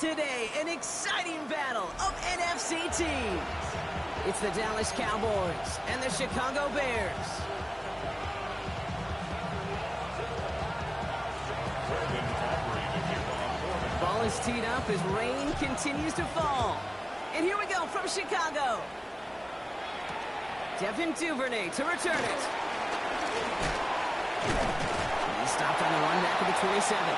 Today, an exciting battle of NFC teams. It's the Dallas Cowboys and the Chicago Bears. Ball is teed up as rain continues to fall. And here we go from Chicago. Devin Duvernay to return it. He stopped on the run back at the 27.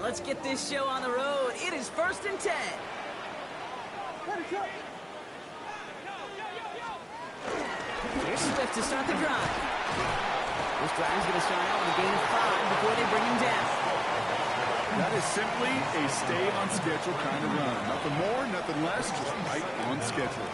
Let's get this show on the road. It is 1st and 10. Here's Swift to start the drive. This drive is going to start out with a gain of 5 before they bring him down. That is simply a stay on schedule kind of run. Nothing more, nothing less, just right on schedule.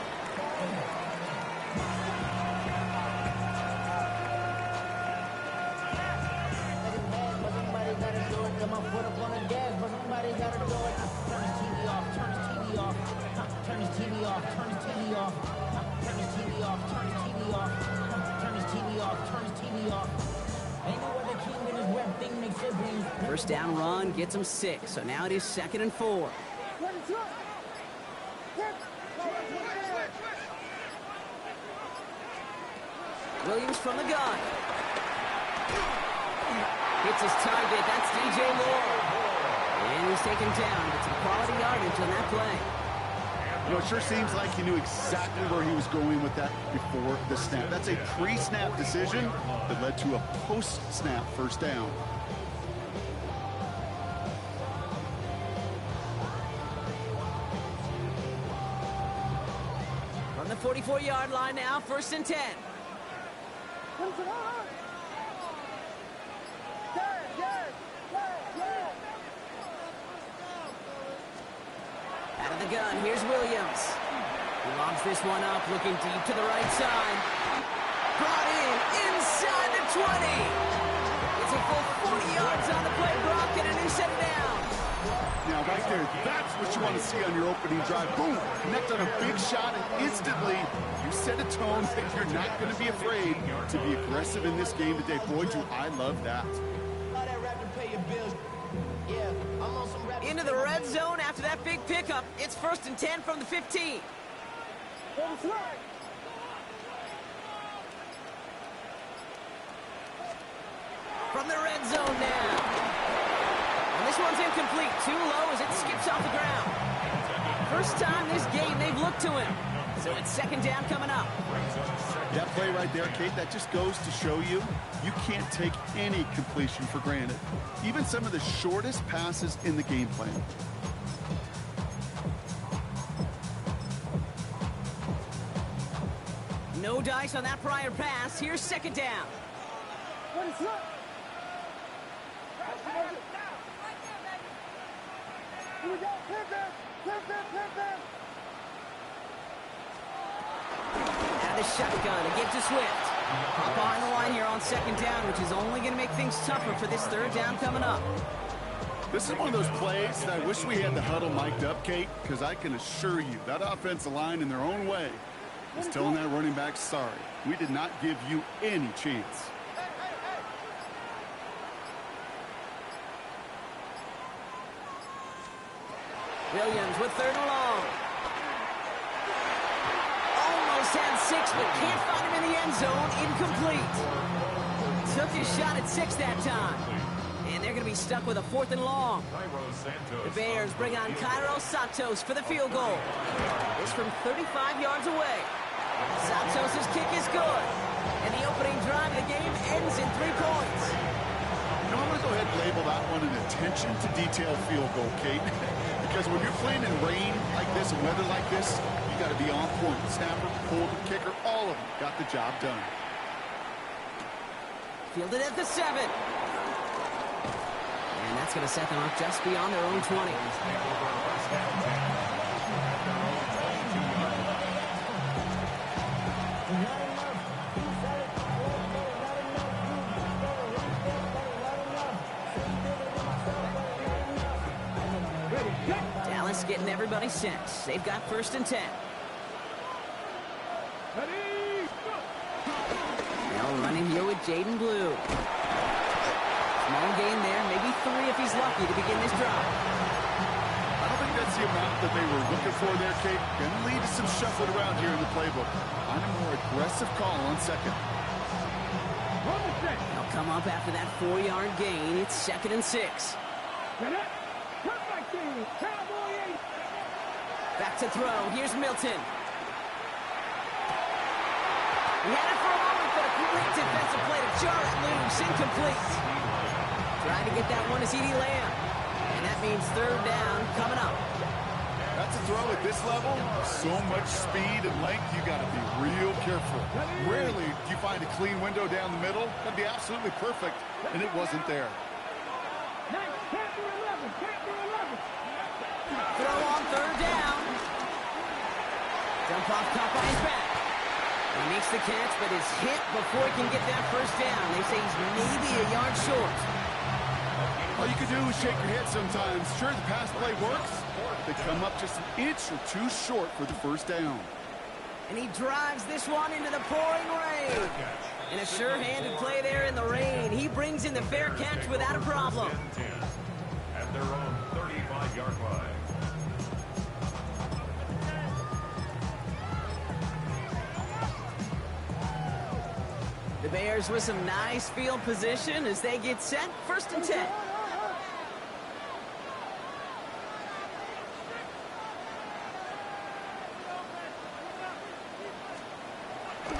First down run gets him 6, so now it is 2nd and 4. Williams from the gun. Hits his target, that's DJ Moore. And he's taken down, but some quality yardage on that play. You know, it sure seems like he knew exactly where he was going with that before the snap. That's a pre-snap decision that led to a post-snap first down. From the 44-yard line now, 1st and 10. Out of the gun, here's Williams. He lobs this one up, looking deep to the right side. Brought in, inside the 20. It's a full 40 yards on the play, Brock, and a new set of downs. Now, right there, that's what you want to see on your opening drive. Boom, connect on a big shot, and instantly you set a tone that you're not going to be afraid to be aggressive in this game today. Boy, do I love that. Into the red zone after that big pickup. It's 1st and 10 from the 15. From the red zone now. And this one's incomplete. Too low as it skips off the ground. First time this game they've looked to him. So it's 2nd down coming up. That play right there, Kate, that just goes to show you can't take any completion for granted. Even some of the shortest passes in the game plan. No dice on that prior pass. Here's 2nd down. Out of the shotgun to get to Swift. Up behind the line here on 2nd down, which is only going to make things tougher for this 3rd down coming up. This is one of those plays that I wish we had the huddle mic'd up, Kate, because I can assure you that offensive line in their own way is telling that running back, sorry, we did not give you any chance. Williams with 3rd and long. Almost had 6, but can't find him in the end zone. Incomplete. Took his shot at 6 that time. And they're going to be stuck with a 4th and long. The Bears bring on Cairo Santos for the field goal. It's from 35 yards away. Santos' kick is good. And the opening drive of the game ends in 3 points. You know, I'm going to go ahead and label that one an attention-to-detail field goal, Kate. Because when you're playing in rain like this and weather like this, you got to be on point. Snapper, holder, kicker, all of them got the job done. Fielded at the 7. And that's going to set them up just beyond their own 20. getting everybody set. They've got 1st and 10. They'll run in here with Jaden Blue. Small gain there, maybe 3 if he's lucky to begin this drive. I don't think that's the amount that they were looking for there, Kate. Going to lead to some shuffling around here in the playbook. Find a more aggressive call on 2nd. They'll come up after that 4-yard gain. It's 2nd and 6. Back to throw. Here's Milton. He had it for a moment, but a great defensive play to jar it loose. Incomplete. Trying to get that one to CeeDee Lamb. And that means 3rd down coming up. That's a throw at this level. So much speed and length, you got to be real careful. Rarely do you find a clean window down the middle. That'd be absolutely perfect, and it wasn't there. Throw on 3rd down. Jump off top on his back. He makes the catch, but is hit before he can get that 1st down. They say he's maybe a yard short. All you can do is shake your head sometimes. Sure, the pass play works. They come up just an inch or 2 short for the 1st down. And he drives this one into the pouring rain. And a sure-handed play there in the rain. He brings in the fair catch without a problem. At their own 35-yard line. The Bears with some nice field position as they get set. 1st and 10.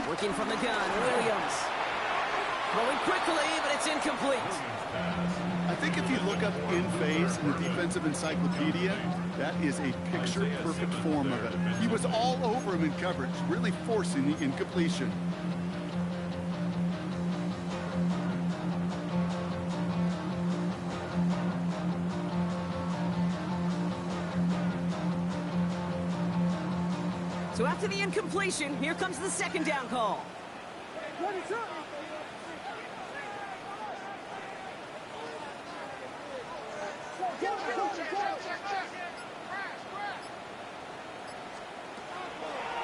Working from the gun, Williams. Throwing quickly, but it's incomplete. I think if you look up in phase in the defensive encyclopedia, that is a picture-perfect form of it. He was all over him in coverage, really forcing the incompletion. So after the incompletion, here comes the 2nd down call.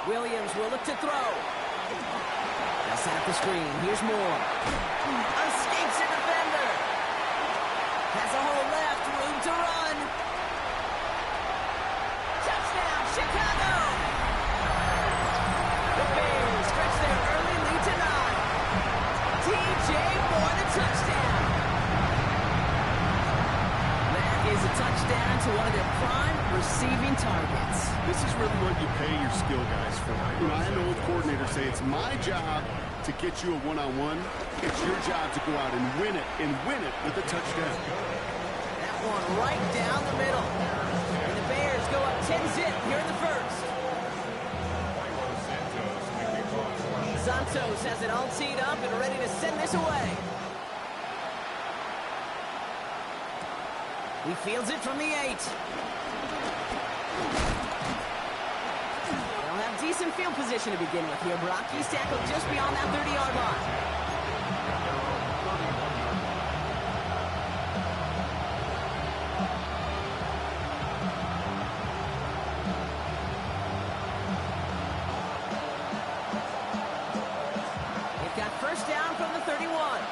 Williams will look to throw. They'll set up the screen. Here's Moore. Escapes a defender. Has a hole left. Room to run. Touchdown, Chicago. The Bears stretch their early lead to 9. TJ Moore, the touchdown. That is a touchdown to one of their prime receiving targets. This is really what you pay your skill guys for. You know, I had an old coordinator say it's my job to get you a one-on-one. It's your job to go out and win it with a touchdown. That one right down the middle. And the Bears go up 10-zip here in the 1st. Santos has it all teed up and ready to send this away. He fields it from the 8. They'll have decent field position to begin with here, Brock. He's tackled just beyond that 30-yard line. They've got 1st down from the 31.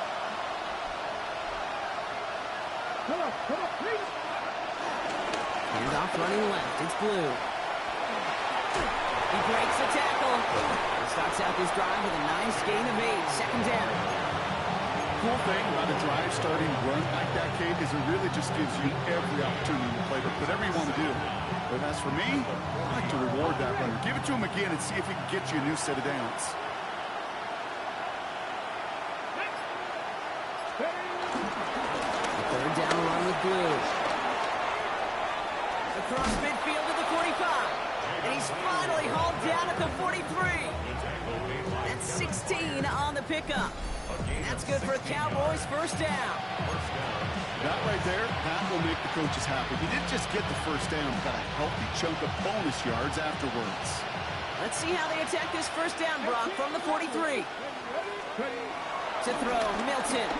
Hands off running left. It's Blue. He breaks the tackle. He starts out this drive with a nice gain of 8. 2nd down. Cool thing about a drive starting run like that, Kate, is it really just gives you every opportunity to play whatever you want to do. But as for me, I like to reward that runner. Give it to him again and see if he can get you a new set of downs. Third down run with Blue. Across midfield to the 45. And he's finally hauled down at the 43. That's 16 on the pickup. And that's good for a Cowboys 1st down. That right there, that will make the coaches happy. He didn't just get the 1st down, but got a healthy chunk of bonus yards afterwards. Let's see how they attack this 1st down, Brock, from the 43. To throw, Milton.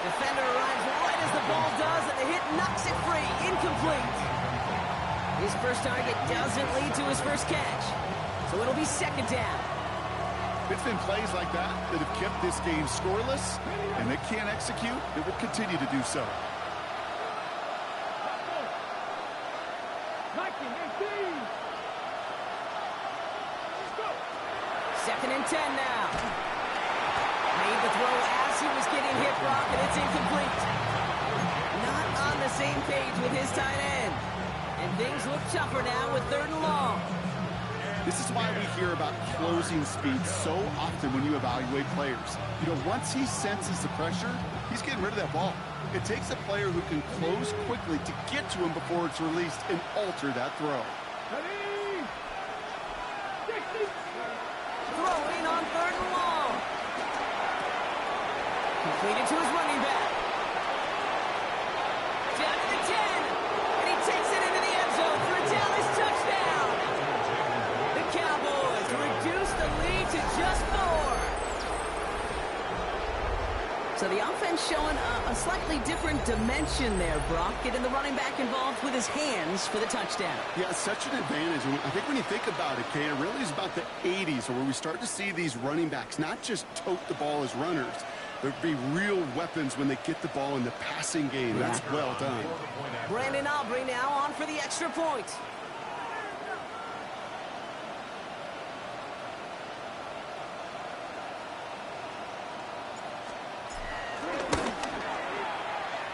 Defender arrives right as the ball does, and the hit knocks it free. Incomplete. His first target doesn't lead to his first catch. So it'll be second down. It's been plays like that that have kept this game scoreless, and they can't execute. It will continue to do so. Second and 10 now. Made the throw as he was getting hit, Brock, and it's incomplete. Not on the same page with his tight end. And things look tougher now with third and long. This is why we hear about closing speed so often when you evaluate players. You know, once he senses the pressure, he's getting rid of that ball. It takes a player who can close quickly to get to him before it's released and alter that throw. Throwing on third and long. Completed to his running back. Down to the 10. And he takes it into the end zone for a Dallas touchdown. The Cowboys reduce the lead to just 4. So the offense showing a slightly different dimension there, Brock. Getting the running back involved with his hands for the touchdoal. Yeah, it's such an advantage. I think when you think about it, Kate, it really is about the 80s where we start to see these running backs not just tote the ball as runners. There'd be real weapons when they get the ball in the passing game. That's well done. Brandon Aubrey now on for the extra point.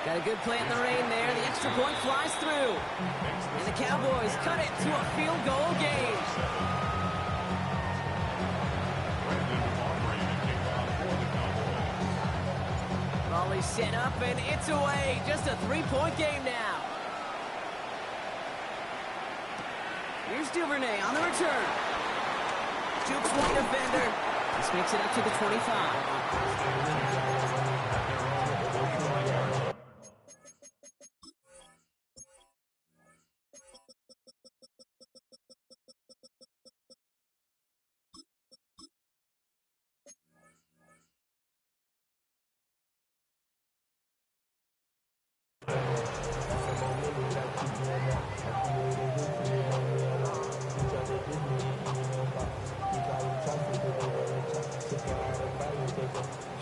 Got a good play in the rain there. The extra point flies through. And the Cowboys cut it to a field goal game. Volley set up, and it's away. Just a 3-point game now. Here's Duvernay on the return. Jukes one defender. This makes it up to the 25.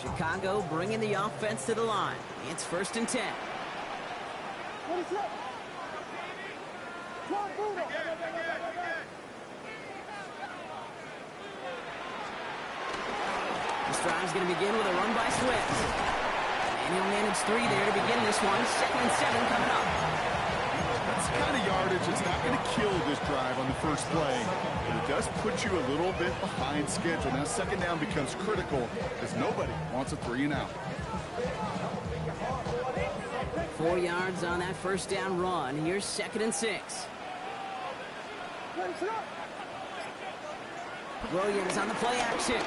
Chicago bringing the offense to the line. It's first and 10. This drive's going to begin with a run by Swift. And he'll manage 3 there to begin this one. Second and 7 coming up. That's the kind of yardage that's not going to kill this drive on the first play, but it does put you a little bit behind schedule. Now second down becomes critical because nobody wants a 3-and-out. 4 yards on that first down run. Here's second and 6. Williams on the play action.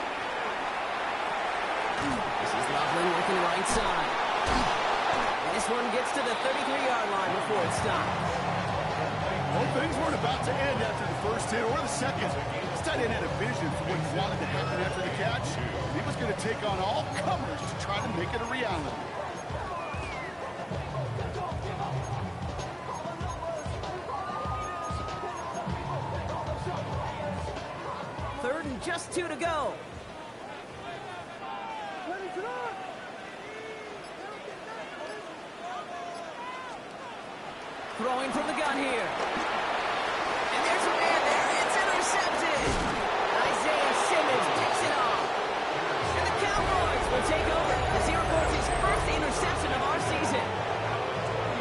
This is Loveland working the right side. And this one gets to the 33-yard line before it stops. Well, things weren't about to end after the first hit or the second. This tight end had a vision for what wanted to happen after the catch. He was going to take on all comers to try to make it a reality. Third and just 2 to go. Throwing from the gun here. And there's a man there. It's intercepted. Isaiah Simmons picks it off. And the Cowboys will take over as he records his first interception of our season.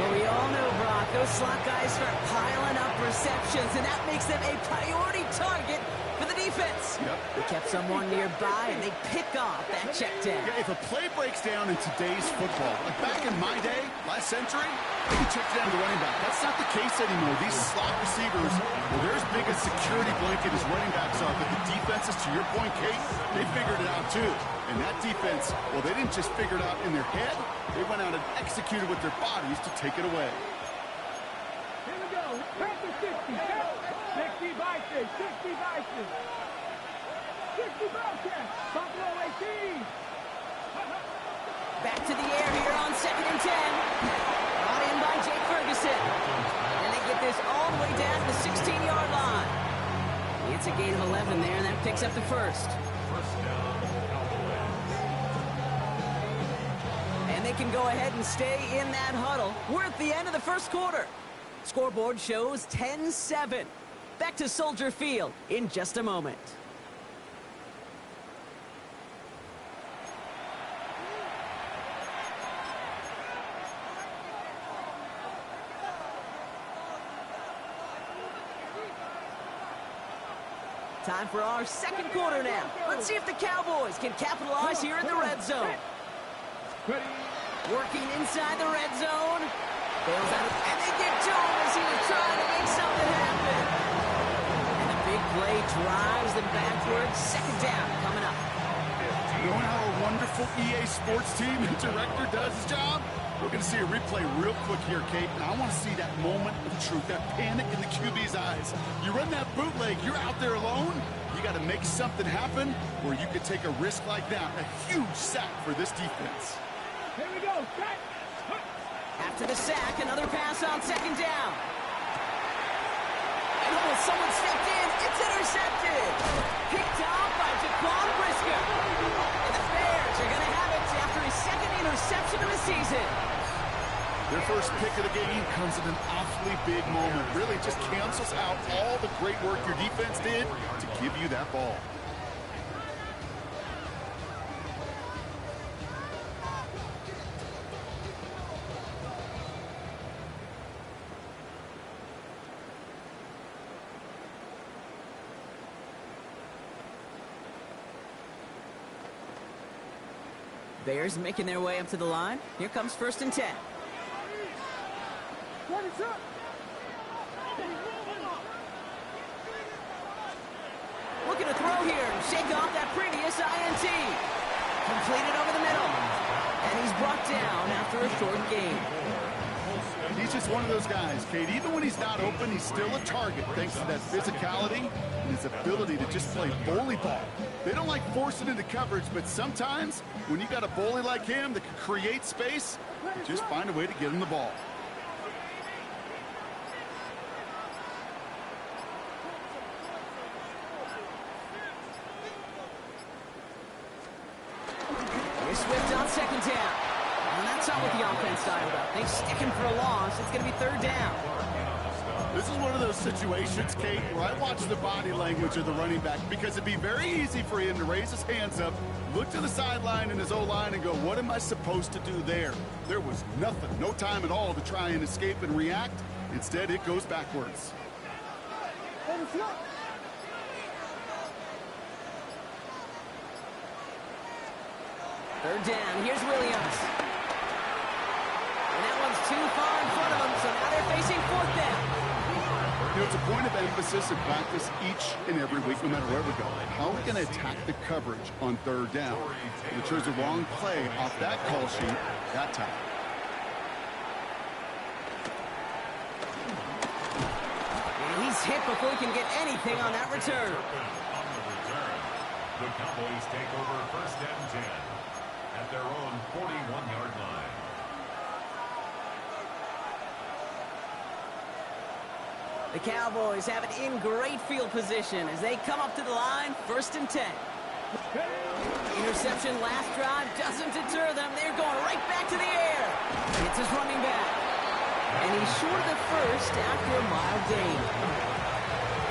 Well, we all know, Brock, those slot guys start piling up receptions, and that makes them a priority target for the defense. Yep. They kept someone nearby, and they pick off that check down. Yeah, if a play breaks down in today's football, like back in my day, last century, they can check down the running back. That's not the case anymore. These slot receivers, well, they're as big a security blanket as running backs are, but the defenses, to your point, Kate, they figured it out too. And that defense, well, they didn't just figure it out in their head. They went out and executed with their bodies to take it away. Here we go. Back to 60. 60 Vikings. 60 Vikings. 60 Bobcats. Buffalo 18. Back to the air here on 2nd and 10. Brought in by Jake Ferguson. And they get this all the way down to the 16-yard line. It's a gain of 11 there, and that picks up the first. And they can go ahead and stay in that huddle. We're at the end of the first quarter. Scoreboard shows 10-7. Back to Soldier Field in just a moment. Time for our second quarter now. Let's see if the Cowboys can capitalize here in the red zone. Working inside the red zone. Bails out, and they get to him as he was trying to make something happen. And the big play drives them backwards. 2nd down coming up. Knowing how a wonderful EA Sports team and director does his job, we're going to see a replay real quick here, Kate, and I want to see that moment of truth, that panic in the QB's eyes. You run that bootleg, you're out there alone, you got to make something happen where you could take a risk like that. A huge sack for this defense. Here we go, sack. After the sack, another pass on 2nd down. And almost someone stepped in. It's intercepted. Picked off by Jaquan Brisker. And the Bears are going to have it after his 2nd interception of the season. Their first pick of the game comes at an awfully big moment. Really just cancels out all the great work your defense did to give you that ball. Bears making their way up to the line. Here comes 1st and 10. Looking to throw here and shake off that previous INT. Completed over the middle. And he's brought down after a short gain. He's just one of those guys, Kate. Even when he's not open, he's still a target thanks to that physicality and his ability to just play bully ball. They don't like forcing into coverage, but sometimes when you got a bully like him that can create space, you just find a way to get him the ball. Here's Swift on 2nd down. And that's not what the offense dialed up. They stick him for a loss. It's going to be 3rd down. This is one of those situations, Kate, where I watch the body language of the running back because it'd be very easy for him to raise his hands up, look to the sideline in his O-line and go, what am I supposed to do there? There was nothing, no time at all to try and escape and react. Instead, it goes backwards. 3rd down. Here's Williams. And that one's too far in front of them, so now they're facing 4th down. You know, it's a point of emphasis in practice each and every week, no matter where we go. How are we going to attack the coverage on 3rd down? We chose the wrong play off that call sheet that time. And he's hit before he can get anything on that return. The Cowboys take over 1st and 10 at their own 41-yard line. The Cowboys have it in great field position as they come up to the line, 1st and 10. Interception last drive doesn't deter them. They're going right back to the air. It's his running back. And he's short of the first after a mild gain.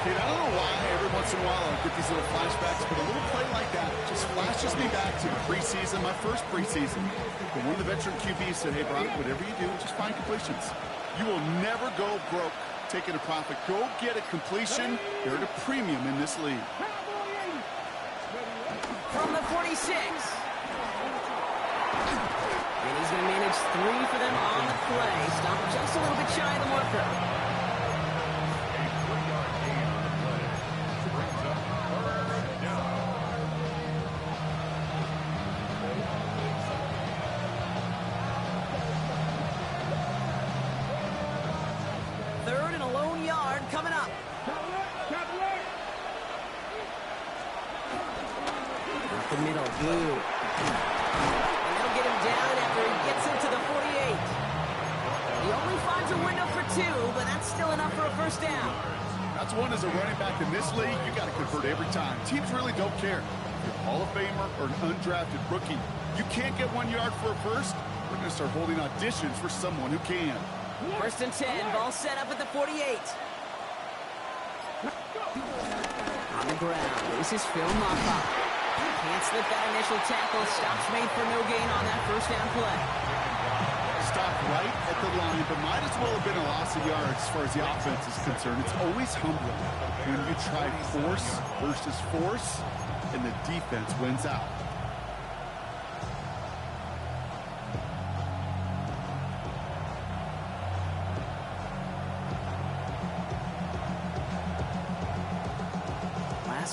Kate, I don't know why every once in a while I get these little flashbacks, but a little play like that just flashes me back to preseason, my first preseason. But one of the veteran QBs said, hey, Brock, whatever you do, just find completions. You will never go broke taking a profit. Go get a completion. They're at a premium in this league. From the 46. And he's going to manage 3 for them on the play. Stop just a little bit shy of the marker. Coming up. Up the middle, blue. And they'll get him down at He only finds a window for 2, but that's still enough for a first down. That's one as a running back in this league, you got to convert every time. Teams really don't care. If you're a Hall of Famer or an undrafted rookie, you can't get 1 yard for a first. We're going to start holding auditions for someone who can. First and 10, ball set up at the 48. On the ground, this is Phil Moffa. Can't slip that initial tackle. Stops made for no gain on that first down play. Stopped right at the line, but might as well have been a loss of yards as far as the offense is concerned. It's always humbling when you try force versus force, and the defense wins out.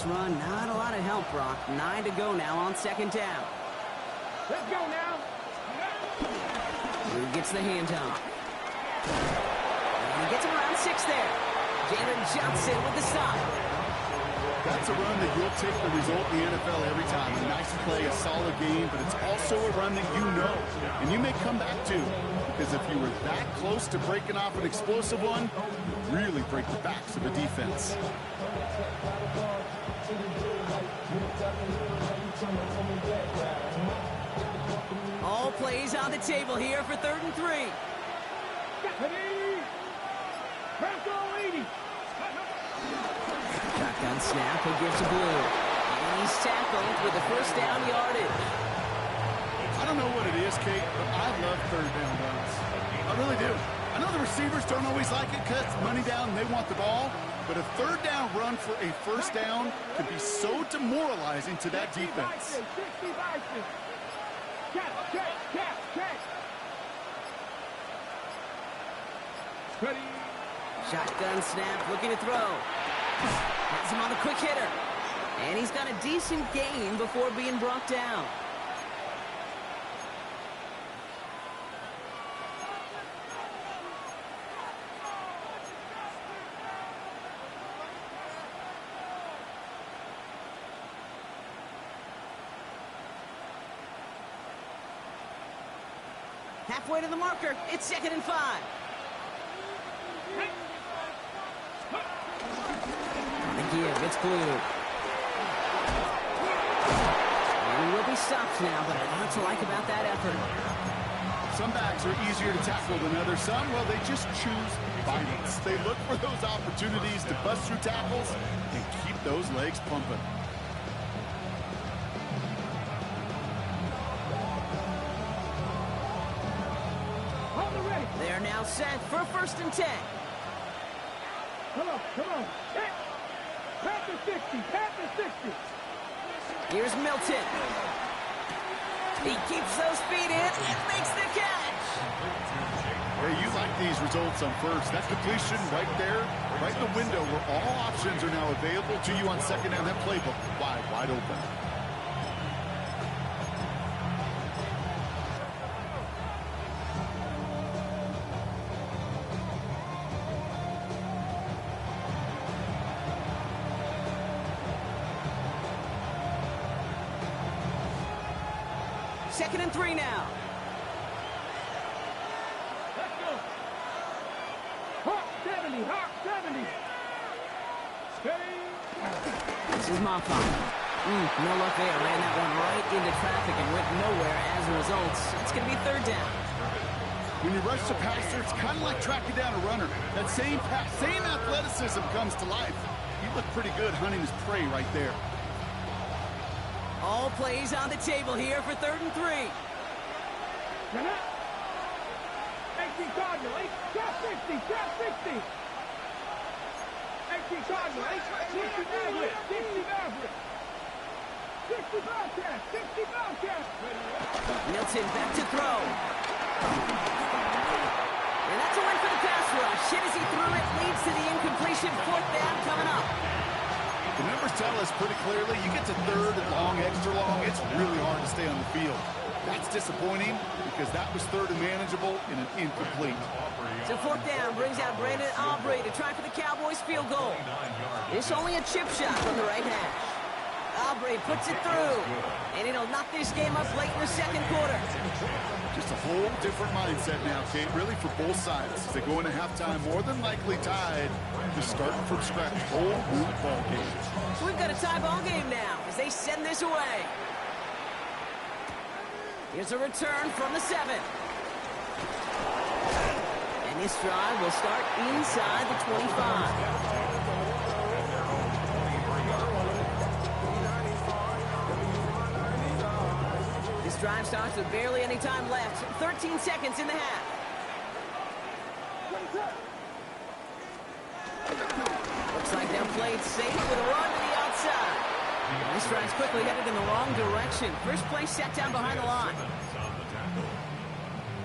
Run, not a lot of help, Brock. 9 to go now on second down. Let's go now. Who gets the handoff? And he gets him around 6 there. Jalen Johnson with the stop. That's a run that you'll take the result in the NFL every time. A nice play, a solid game, but it's also a run that you know, and you may come back to. Because if you were that close to breaking off an explosive one, you really break the backs of the defense. All plays on the table here for 3rd and 3. Shotgun snap, he'll give to Blue. And he's tackled with the first down yardage. I don't know what it is, Kate, but I love 3rd down runs. I really do. I know the receivers don't always like it because it's money down and they want the ball, but a 3rd down run for a first down can be so demoralizing to that defense. Shotgun snap, looking to throw. Has him on the quick hitter. And he's got a decent gain before being brought down. Halfway to the marker, it's 2nd and 5. On the give, it's Blue. And he will be stopped now, but I know what to like about that effort. Some backs are easier to tackle than others. Some, well, they just choose violence. They look for those opportunities to bust through tackles and keep those legs pumping. They're now set for 1st and 10. Come on. Pat the 60, pat the 60. Here's Milton. He keeps those feet in and makes the catch. Hey, you like these results on first. That completion right there, right in the window where all options are now available to you on second down. That playbook wide open. Second and 3 now. Let's go. Hawk 70. Steady. This is Moffa. No luck there. Ran that one right into traffic and went nowhere as a result. It's going to be 3rd down. When you rush the passer, it's kind of like tracking down a runner. That same athleticism comes to life. He looked pretty good hunting his prey right there. All plays on the table here for 3rd and 3. Cardinal, trap 60. 18 Cardinal, 60 Maverick. 60 Bobcat. Milton back to throw. And that's a win for the pass rush. Hit as he threw it, leads to the incompletion. 4th down coming up. The numbers tell us pretty clearly, you get to 3rd and long, extra long, it's really hard to stay on the field. That's disappointing because that was 3rd and manageable and an incomplete. So 4th down brings out Brandon Aubrey to try for the Cowboys field goal. This only a chip shot from the right hash. Aubrey puts it through. And it'll knock this game up late in the second quarter. Just a whole different mindset now, Kate, really for both sides. As they go into halftime, more than likely tied, just starting from scratch. Whole new ball game. So we've got a tie ball game now as they send this away. Here's a return from the 7. And this drive will start inside the 25. This drive starts with barely any time left. 13 seconds in the half. Looks like they'll play it safe with a run to the outside. And this drive's quickly headed in the wrong direction. First play set down behind the line.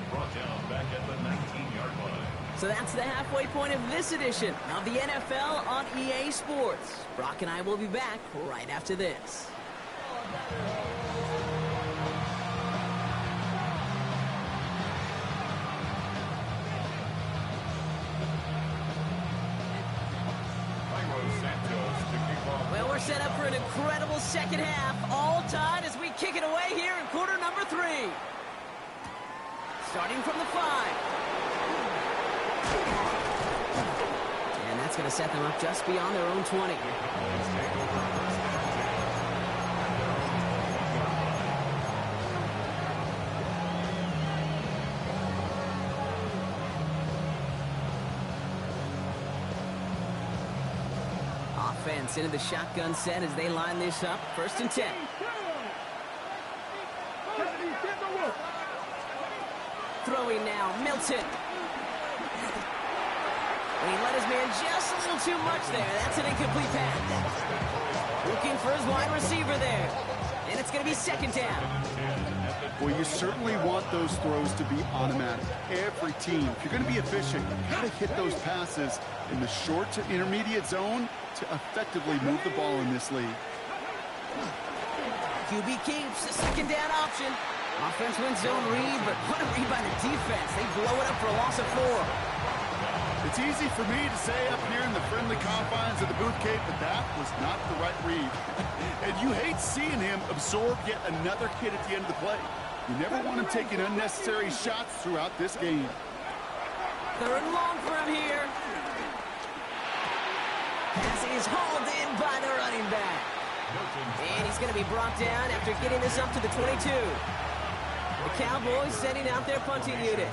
Brought down back at the 19-yard line. So that's the halfway point of this edition of the NFL on EA Sports. Brock and I will be back right after this. Well, we're set up for an incredible second half. All tied as we kick it away here in quarter number 3. Starting from the 5. And that's going to set them up just beyond their own 20. Offense into the shotgun set as they line this up. 1st and 10. Throwing now, Milton. And he let his man just a little too much there. That's an incomplete pass. Looking for his wide receiver there. And it's going to be 2nd down. Well, you certainly want those throws to be automatic. Every team, if you're going to be efficient, you've got to hit those passes in the short to intermediate zone to effectively move the ball in this league. QB keeps the 2nd down option. Offense wins zone read, but what a read by the defense. They blow it up for a loss of 4. It's easy for me to say up here in the friendly confines of the booth, Kate, but that was not the right read. And you hate seeing him absorb yet another hit at the end of the play. You never want him taking unnecessary shots throughout this game. 3rd and long for him here. Pass is hauled in by the running back. And he's going to be brought down after getting this up to the 22. The Cowboys sending out their punting unit.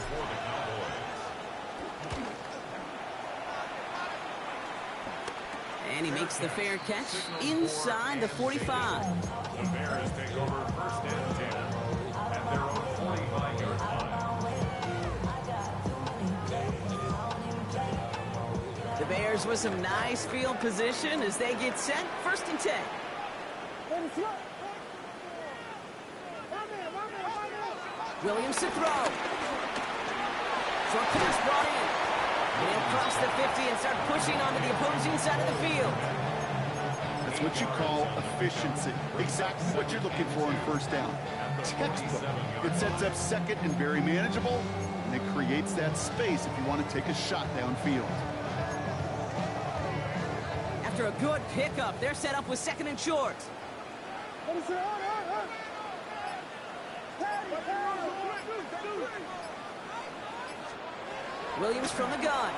And he makes the fair catch inside the 45. The Bears take over 1st and 10 at their own 45-yard line. The Bears with some nice field position as they get set. 1st and 10. Williams to throw. Short pass brought in. And he'll cross the 50 and start pushing onto the opposing side of the field. That's what you call efficiency. Exactly what you're looking for on 1st down. Textbook. It sets up 2nd and very manageable, and it creates that space if you want to take a shot downfield. After a good pickup, they're set up with 2nd and short. Williams from the gun.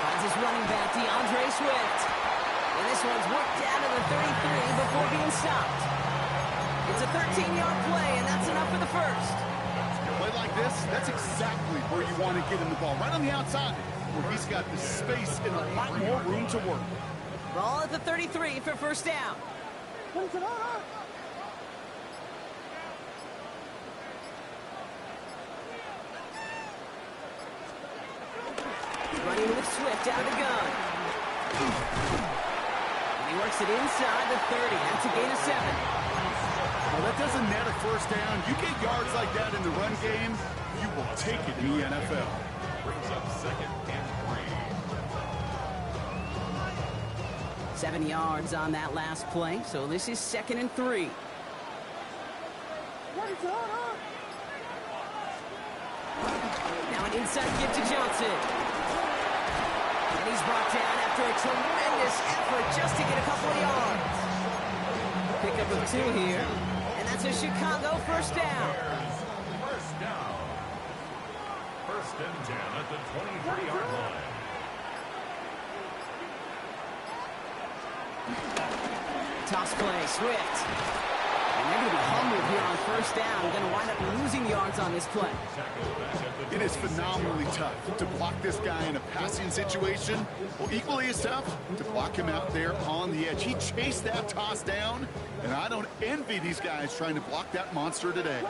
Finds his running back, DeAndre Swift. And this one's worked down to the 33 before being stopped. It's a 13-yard play, and that's enough for the 1st. A play like this, that's exactly where you want to get in the ball, right on the outside, where he's got the space and a lot more room to work. Ball at the 33 for 1st down. Running with Swift out of the gun. And he works it inside the 30. That's a gain of 7. Well, that doesn't net a 1st down. You get yards like that in the run game, you will take it in the NFL. Brings up 2nd and 3. 7 yards on that last play, so this is 2nd and 3. Now an inside give to Johnson. And he's brought down after a tremendous effort just to get a couple of yards. Pickup of 2 here. And that's a Chicago first down. First down. First and 10 at the 23-yard line. Toss play, Swift. And they're going to be humbled here on first down. Going to wind up losing yards on this play. It is phenomenally tough to block this guy in a passing situation. Well, equally as tough to block him out there on the edge. He chased that toss down, and I don't envy these guys trying to block that monster today.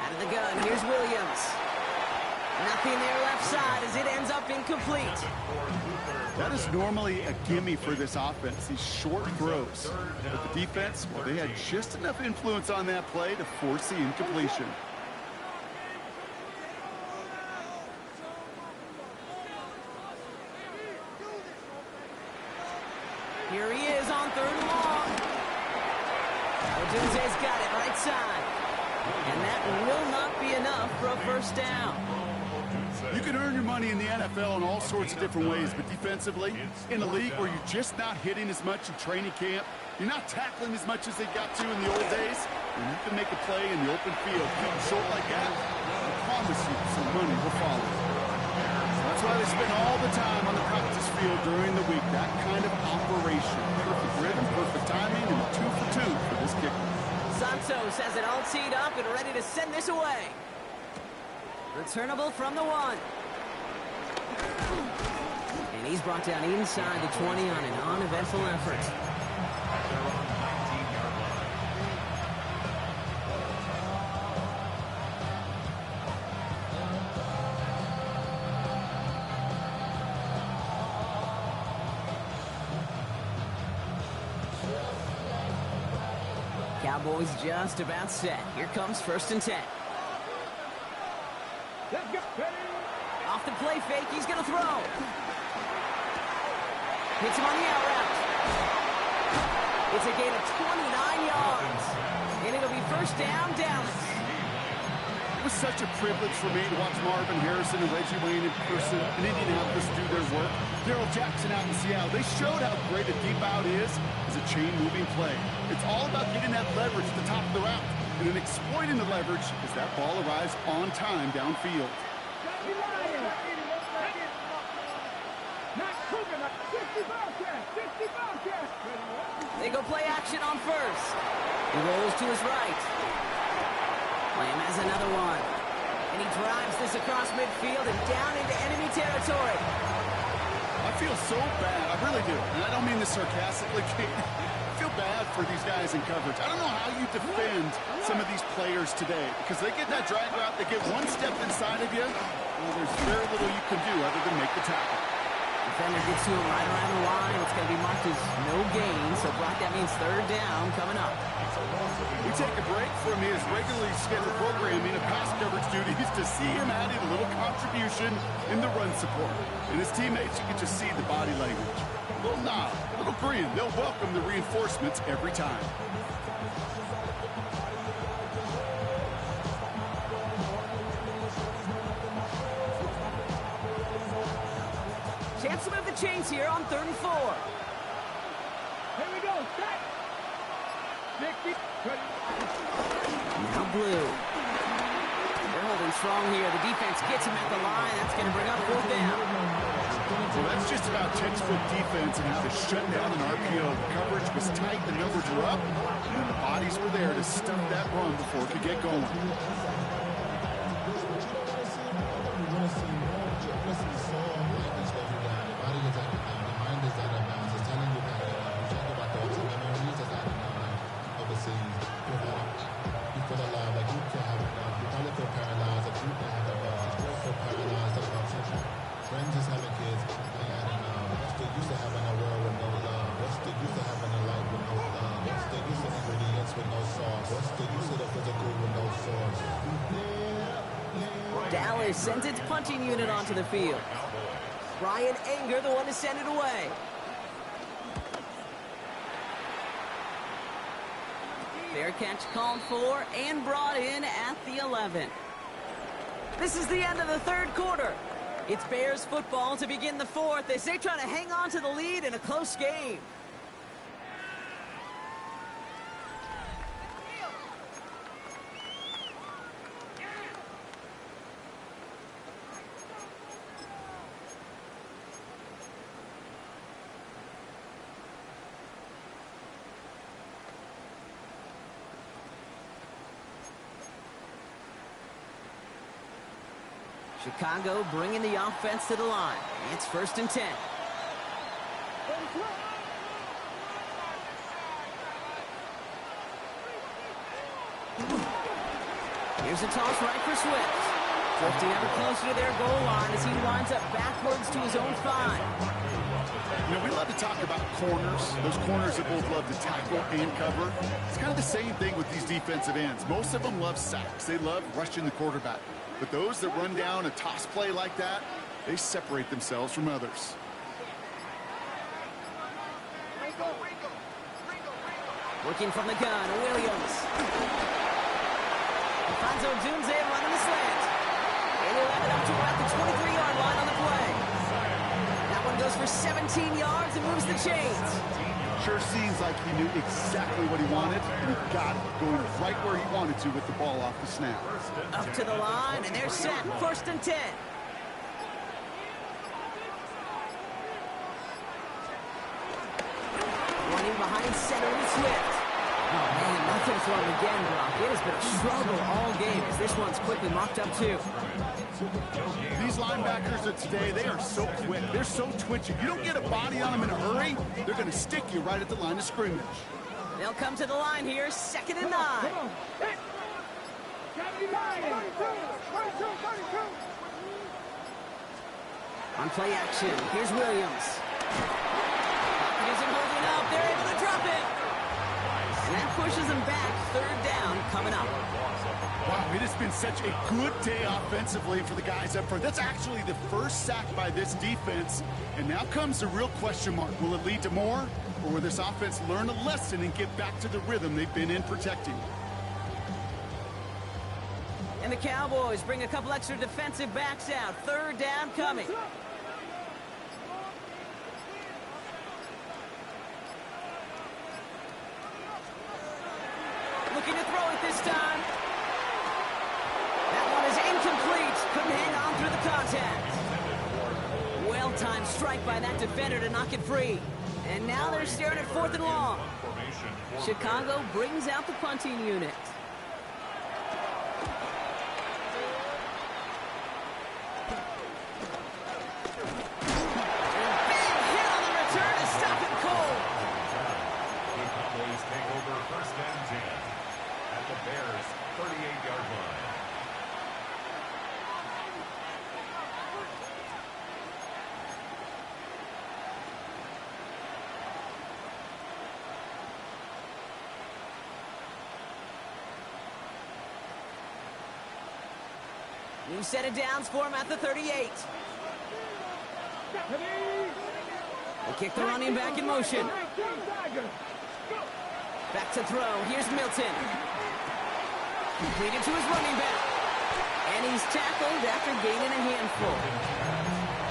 Out of the gun, here's Williams. Nothing there left side as it ends up incomplete. That is normally a gimme for this offense, these short throws. But the defense, well, they had just enough influence on that play to force the incompletion. Here he is on 3rd and long. Odunze's got it right side. And that will not be enough for a first down. You can earn your money in the NFL in all sorts of different ways, but defensively, in a league where you're just not hitting as much in training camp, you're not tackling as much as they got to in the old days, and you can make a play in the open field, cutting short like that, I promise you some money will follow. That's why they spend all the time on the practice field during the week, that kind of operation. Perfect rhythm, perfect timing, and 2 for 2 for this kicker. Santos has it all teed up and ready to send this away. Returnable from the 1. And he's brought down inside the 20 on an uneventful effort. At their own 19-yard line. Cowboys just about set. Here comes 1st and 10. Let's go. Off the play fake, he's going to throw. Hits him on the out route. It's a gain of 29 yards. And it'll be first down, Dallas. It was such a privilege for me to watch Marvin Harrison and Reggie Wayne in person in Indianapolis do their work. Darrell Jackson out in Seattle. They showed how great a deep out is as a chain-moving play. It's all about getting that leverage at the top of the route. And then exploiting the leverage as that ball arrives on time downfield. They go play action on first. He rolls to his right. Lamb has another one. And he drives this across midfield and down into enemy territory. I feel so bad. I really do. And I don't mean this sarcastically, Kate. I feel bad for these guys in coverage. I don't know how you defend some of these players today because they get that drag route, they get one step inside of you, well, there's very little you can do other than make the tackle. Defender gets to him right around the line. It's going to be marked as no gain. So, Brock, that means 3rd down coming up. We take a break from his regularly scheduled programming of pass coverage duties to see him adding a little contribution in the run support. And his teammates, you can just see the body language. A little nod, a little grin. They'll welcome the reinforcements every time. Chance to move the chains here on 3rd and 4. Here we go. Set. 60. Now blue. They're holding strong here. The defense gets him at the line. That's going to bring up 4th down. Well, that's just about textbook defense and how to shut down an RPO. The coverage was tight, the numbers were up, and the bodies were there to stuff that run before it could get going. Dallas sends its punting unit onto the field. Brian Anger, the one to send it away. Fair catch called for and brought in at the 11. This is the end of the 3rd quarter. It's Bears football to begin the fourth as they try to hang on to the lead in a close game. Chicago bringing the offense to the line. It's 1st and 10. Here's a toss right for Swift. Drifting ever closer to their goal line as he winds up backwards to his own 5. You know, we love to talk about corners. Those corners that both love to tackle and cover. It's kind of the same thing with these defensive ends. Most of them love sacks. They love rushing the quarterback. But those that run down a toss play like that, they separate themselves from others. Working from the gun, Williams. Alfonso Dunze running the slant. And he'll have it up to about the 23-yard line on the play. That one goes for 17 yards and moves the chains. Sure seems like he knew exactly what he wanted, and he got it, going right where he wanted to with the ball off the snap. Up to the line, and they're set. 1st and 10. Running behind center with Swift. Oh, man, nothing for him again, Brock. It has been a struggle all game as this one's quickly mocked up, too. These linebackers of today, they are so quick. They're so twitchy. You don't get a body on them in a hurry, they're going to stick you right at the line of scrimmage. They'll come to the line here, 2nd and 9. On play action, here's Williams. Pocket isn't holding up. They're able to drop it. And that pushes them back. 3rd down coming up. Wow, it has been such a good day offensively for the guys up front. That's actually the first sack by this defense. And now comes the real question mark. Will it lead to more? Or will this offense learn a lesson and get back to the rhythm they've been in protecting? And the Cowboys bring a couple extra defensive backs out. 3rd down coming. Looking to throw it this time. That one is incomplete. Couldn't hang on through the contact. Well-timed strike by that defender to knock it free. And now they're staring at 4th and long. Chicago brings out the punting unit. New set of downs for him at the 38. They kick the running back in motion. Back to throw. Here's Milton. Completed to his running back. And he's tackled after gaining a handful.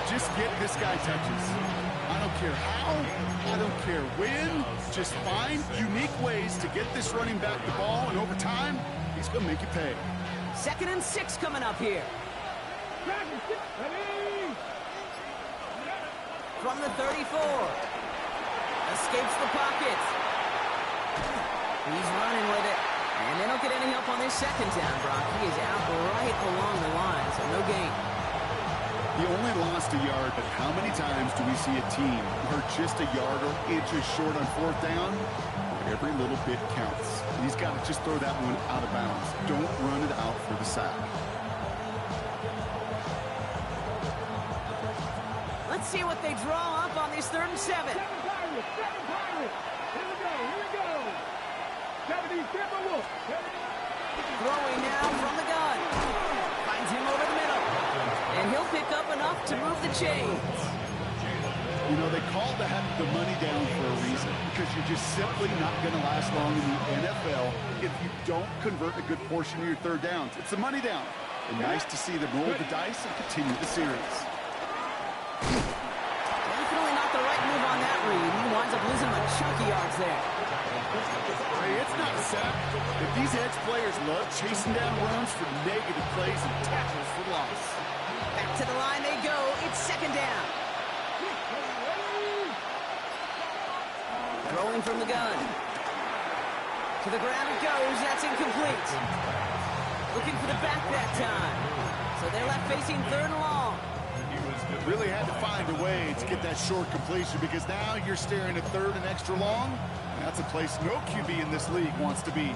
Just get this guy touches. I don't care how, I don't care when. Just find unique ways to get this running back the ball, and over time, he's going to make you pay. 2nd and 6 coming up here. From the 34. Escapes the pocket. He's running with it. And they don't get any help on this 2nd down, Brock. He is out right along the line, so no gain. He only lost a yard, but how many times do we see a team who are just a yard or inches short on 4th down? Every little bit counts. And he's got to just throw that one out of bounds. Don't run it out for the sack. Let's see what they draw up on this 3rd and 7. Seven Pirates. Here we go. 70 Timberwolves. Throwing now from the gun. Finds him over the middle. And he'll pick up enough to move the chains. You know, they call that the money down for a reason, because you're just simply not going to last long in the NFL if you don't convert a good portion of your 3rd downs. It's the money down. And nice to see them roll the dice and continue the series. Definitely not the right move on that read. He winds up losing a chunky yards there. Hey, it's not a sack. If these edge players love chasing down runs for negative plays and tackles for loss. Back to the line they go. It's second down. Throwing from the gun. To the ground it goes. That's incomplete. Looking for the back that time. So they're left facing third and long. Really had to find a way to get that short completion because now you're staring at third and extra long. That's a place no QB in this league wants to be.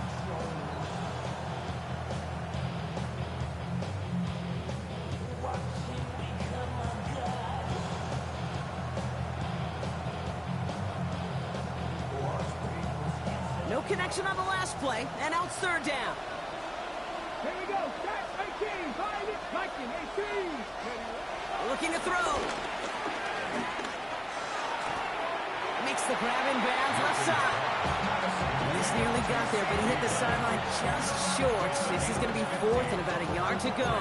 No connection on the last play, and now it's third down. Here we go. Set 18. Find it. Viking 18. Looking to throw. Makes the grab in bounds left side. This nearly got there, but he hit the sideline just short. This is going to be fourth and about a yard to go.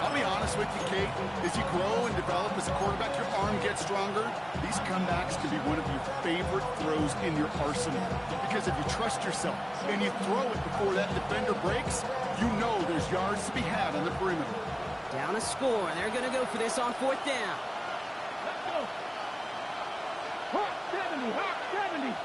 I'll be honest with you, Kate. As you grow and develop as a quarterback, your arm gets stronger. These comebacks can be one of your favorite throws in your arsenal. Because if you trust yourself and you throw it before that defender breaks, you know there's yards to be had on the perimeter. Down a score, and they're going to go for this on fourth down. Let's go. Hawk 70. Hawk 70.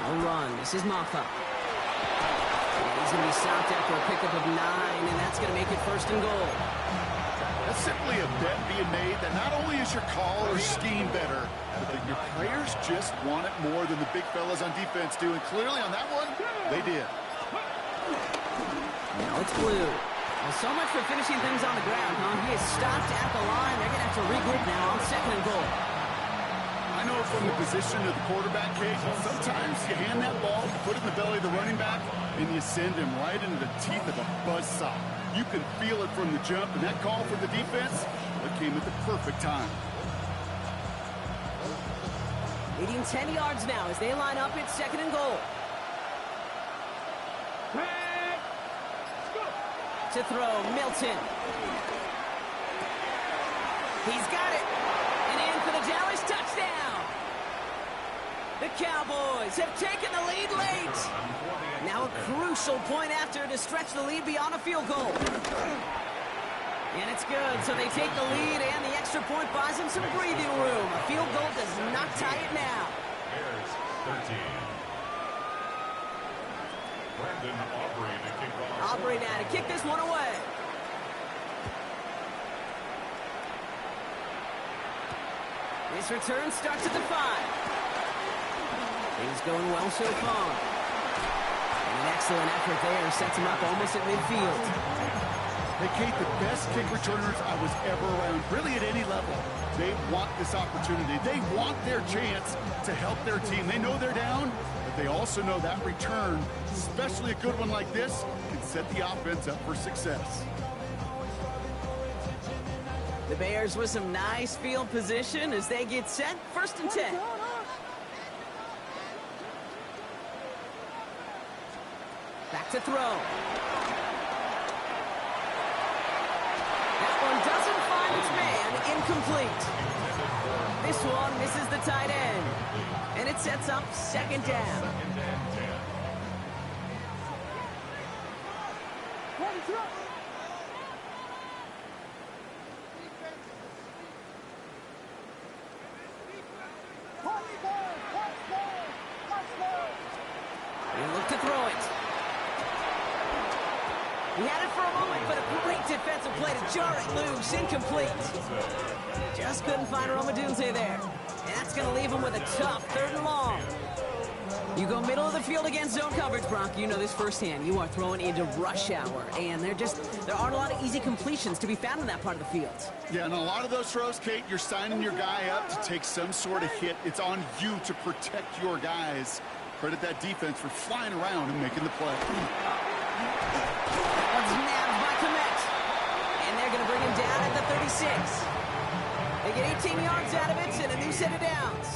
No run. This is Maffa. He's going to be stopped after a pickup of 9, and that's going to make it first and goal. That's simply a bet being made that not only is your call or scheme better, but that your players just want it more than the big fellas on defense do. And clearly on that one, they did. Now it's blue. Well, so much for finishing things on the ground, huh? He is stopped at the line. They're going to have to regroup now on second and goal. I know from the position of the quarterback, Kate, sometimes you hand that ball, you put it in the belly of the running back, and you send him right into the teeth of a buzzsaw. You can feel it from the jump, and that call for the defense, it came at the perfect time. Leading 10 yards now as they line up. It's second and goal. To throw, Milton. He's got it. And in for the Dallas touchdown. The Cowboys have taken the lead late. Now a crucial point after to stretch the lead beyond a field goal. And it's good, so they take the lead, and the extra point buys them some breathing room. A field goal does not tie it now. Bears 13. Brandon Aubrey to kick off. Aubrey now to kick this one away. This return starts at the 5. Things going well so far. And an excellent effort there sets him up almost at midfield. Hey, Kate, the best kick returners I was ever around, really at any level. They want this opportunity. They want their chance to help their team. They know they're down, but they also know that return, especially a good one like this, can set the offense up for success. The Bears with some nice field position as they get set. First and 10. Back to throw. That one doesn't find its man. Incomplete. This one misses the tight end. And it sets up second down. They look to throw it. He had it for a moment, but a great defensive play to jar it loose. Incomplete. Just couldn't find Romadunze there. And that's going to leave him with a tough third and long. You go middle of the field against zone coverage, Brock. You know this firsthand. You are throwing into rush hour, and there aren't a lot of easy completions to be found in that part of the field. Yeah, and a lot of those throws, Kate, you're signing your guy up to take some sort of hit. It's on you to protect your guys. Credit that defense for flying around and making the play. One's nabbed by Komet. And they're going to bring him down at the 36. They get 18 yards out of it and a new set of downs.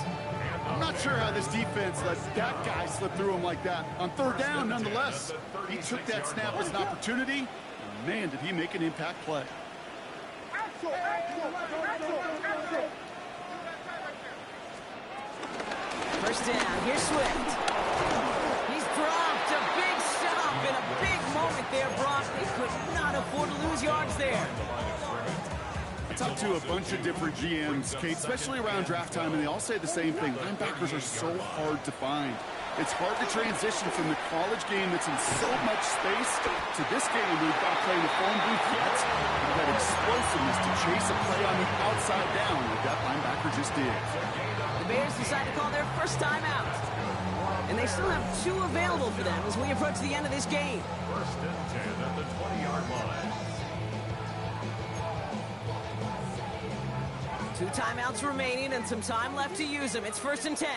And I'm not sure how this defense let that guy slip through him like that. On third down, nonetheless, he took that snap as an opportunity. And man, did he make an impact play. First down, here's Swift. He's dropped a big stop in a big moment there, Brock. They could not afford to lose yards there. I talked to a bunch of different GMs, Kate, especially around draft time, and they all say the same thing. Linebackers are so hard to find. It's hard to transition from the college game that's in so much space to this game we've got to play in the phone booth yet. And that explosiveness to chase a play on the outside down like that linebacker just did. The Bears decide to call their first timeout. And they still have 2 available for them as we approach the end of this game. First and 10 at the 20-yard line. 2 timeouts remaining and some time left to use them. It's first and 10.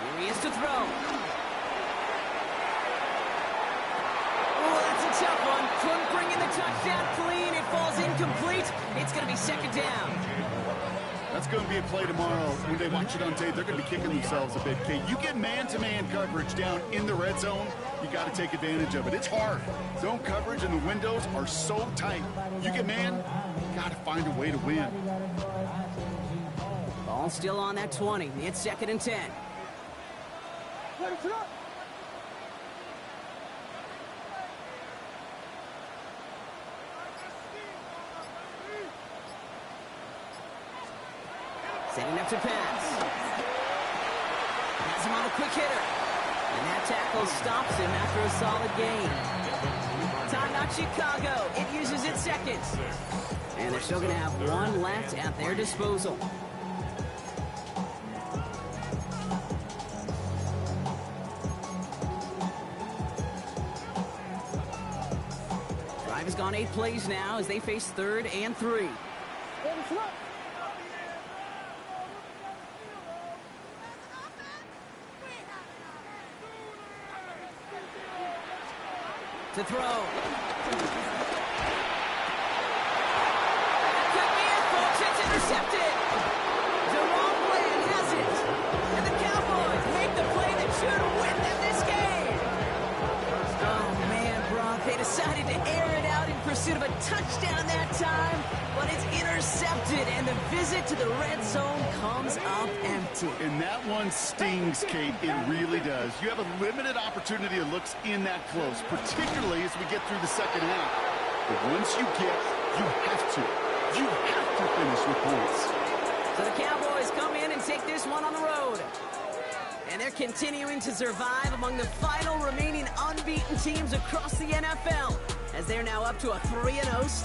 Here he is to throw. Oh, that's a tough one. Couldn't bring in the touchdown clean. It falls incomplete. It's going to be second down. That's going to be a play tomorrow. When they watch it on tape, they're going to be kicking themselves a bit, Kate. You get man-to-man coverage down in the red zone, you got to take advantage of it. It's hard. Zone coverage and the windows are so tight. You get man, you got to find a way to win. Ball still on that 20. It's second and 10. Setting up to pass. Has him on a quick hitter. And that tackle stops him after a solid gain. Timeout Chicago. It uses its seconds. And they're still going to have 1 left at their disposal. Drive has gone 8 plays now as they face 3rd and 3. To throw. That could be it, folks. It's intercepted. Jerome Bland has it. And the Cowboys make the play that should win them this game. Oh, man, Brock. They decided to air it out in pursuit of a touchdown that time, but it's intercepted, and the visit to the red zone comes up empty. And that one stings, Kate. It really does. You have a limited opportunity to look in that close, particularly as we get through the second half. But once you get, you have to finish with points. So the Cowboys come in and take this one on the road. And they're continuing to survive among the final remaining unbeaten teams across the NFL, as they're now up to a 3-0 start.